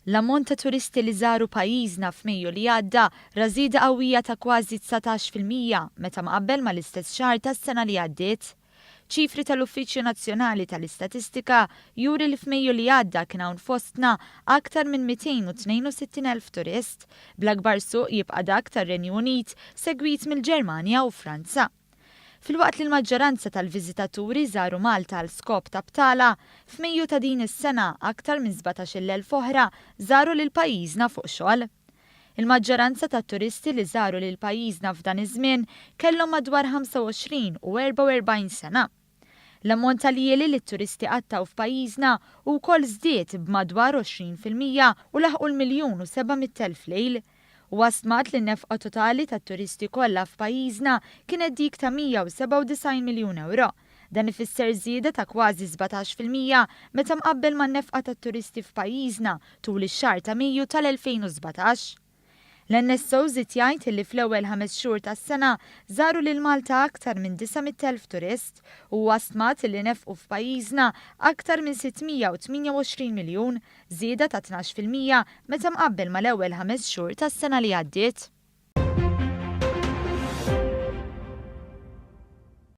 L-ammont ta' turisti li żaru pajjiżna f'Mejju li għadda ra żieda qawwija ta' kważi 19% meta mqabbel mal-istess xahar tas-sena li għaddiet. ċifri tal-Uffiċċju Nazzjonali tal-Istatistika juri li f'Mejju li għadda kien hawn fostna aktar minn 262,000 turist, bl-akbar suq jibqa' dak tar-Renju Unit segwit mill-Ġermanja u Franza. Filwaqt li l-maġġoranza tal-viżitaturi żaru Malta għal skop ta' btala, f'Mejju ta' din is-sena aktar minn 17,000 oħra żaru lil pajjiżna fuq xogħol. Il-maġġoranza tat turisti li żaru lil pajjiżna f'dan iż-żmien kellhom madwar 25 u 44 sena. L-ammont tal-jieli li t-turisti qattaw f'pajjiżna wkoll żdied b'madwar 20% u laħqu l-1,700,000 lejl. Wasmat li n-nefqa totali tat-turisti kollha f'pajjiżna kienet dik ta' 197 miljun euro. Dan ifisser żieda ta' kważi 17% meta mqabbel man-nefqa tat-turisti f'pajjiżna tul ix-xahar ta' Mejju tal-2017. L-NSO żied jgħid li fl-ewwel 5 xhur tas-sena żaru lil Malta aktar minn 900,000 turist u wasmat li nefqu f'pajjiżna aktar minn 628 miljun, żieda ta' 12% meta mqabbel mal-ewwel 5 xhur tas-sena li għaddiet.